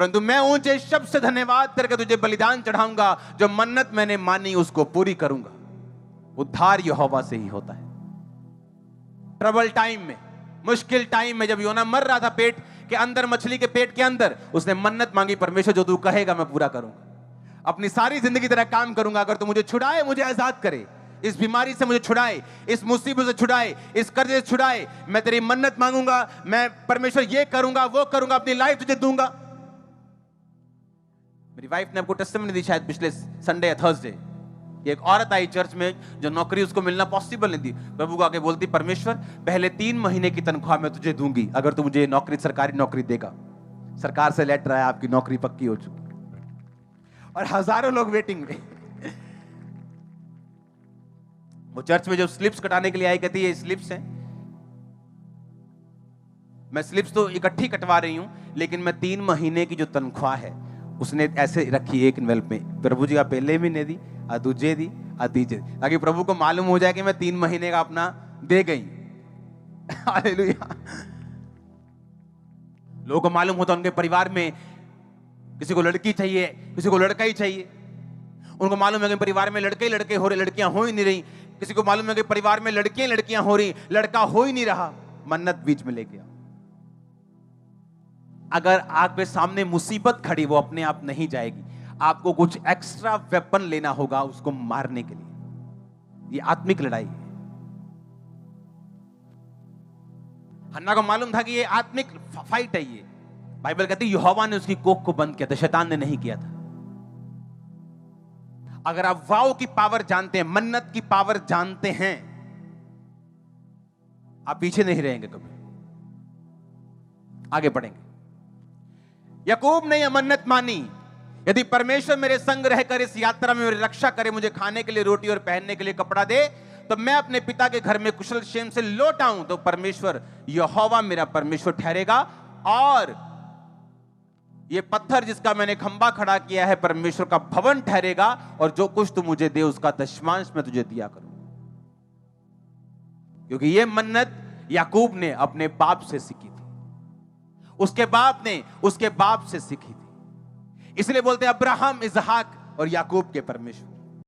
परंतु मैं ऊंचे शब्द से धन्यवाद करके तुझे बलिदान चढ़ाऊंगा, जो मन्नत मैंने मानी उसको पूरी करूंगा। उद्धार यहोवा से ही होता है। ट्रबल टाइम में, मुश्किल टाइम में, जब योना मर रहा था पेट के अंदर, मछली के पेट के अंदर, उसने मन्नत मांगी, परमेश्वर जो तू कहेगा मैं पूरा करूंगा, अपनी सारी जिंदगी तेरा काम करूंगा। अगर तू मुझे छुड़ाए, मुझे आजाद करे, इस बीमारी से मुझे छुड़ाए, इस मुसीबत से छुड़ाए, इस कर्जे से छुड़ाए, मैं तेरी मन्नत मांगूंगा, मैं परमेश्वर ये करूंगा, वो करूंगा, अपनी लाइफ तुझे दूंगा। मेरी वाइफ ने आपको टेस्टिमनी दी शायद पिछले संडे या थर्सडे। एक औरत आई चर्च में जो नौकरी उसको मिलना पॉसिबल नहीं थी, प्रभु को आके बोलती, परमेश्वर पहले 3 महीने की तनख्वाह मैं तुझे दूंगी अगर तू मुझे नौकरी, सरकारी नौकरी देगा। सरकार से लेटर आया, आपकी नौकरी पक्की हो चुकी, और हजारों लोग वेटिंग में। वो चर्च में जब स्लिप्स कटाने के लिए आई, कहती ये स्लिप्स हैं, मैं स्लिप्स तो इकट्ठी कटवा रही हूं, लेकिन मैं 3 महीने की जो तनख्वाह है उसने ऐसे रखी एक एनवेलप में, प्रभु जी का पहले महीने दी, दूजे दी, तीजे दी, ताकि प्रभु को मालूम हो जाए कि मैं 3 महीने का अपना दे गई। हालेलुया। लोगों को मालूम होता उनके परिवार में किसी को लड़की चाहिए, किसी को लड़का ही चाहिए। उनको मालूम है कि परिवार में लड़के ही लड़के हो रहे, लड़कियां हो ही नहीं रही। किसी को मालूम है कि परिवार में लड़कियां लड़कियां हो रही, लड़का हो ही नहीं रहा। मन्नत बीच में ले गया। अगर आपके सामने मुसीबत खड़ी, वो अपने आप नहीं जाएगी, आपको कुछ एक्स्ट्रा वेपन लेना होगा उसको मारने के लिए। ये आत्मिक लड़ाई है। हन्ना को मालूम था कि ये आत्मिक फाइट है। ये बाइबल कहती है यहोवा ने उसकी कोख को बंद किया था, शैतान ने नहीं किया था। अगर आप वाव की पावर जानते हैं, मन्नत की पावर जानते हैं, आप पीछे नहीं रहेंगे कभी, आगे बढ़ेंगे। याकूब ने यह मन्नत मानी, यदि परमेश्वर मेरे संग रहकर इस यात्रा में मेरी रक्षा करे, मुझे खाने के लिए रोटी और पहनने के लिए कपड़ा दे, तो मैं अपने पिता के घर में कुशल क्षेम से लौट आऊं, तो परमेश्वर यहोवा मेरा परमेश्वर ठहरेगा, और ये पत्थर जिसका मैंने खंबा खड़ा किया है परमेश्वर का भवन ठहरेगा, और जो कुछ तू मुझे दे उसका दशमांश मैं तुझे दिया करूं। क्योंकि ये मन्नत याकूब ने अपने बाप से सीखी थी, उसके बाप ने उसके बाप से सीखी थी। इसलिए बोलते हैं अब्राहम, इसहाक और याकूब के परमेश्वर।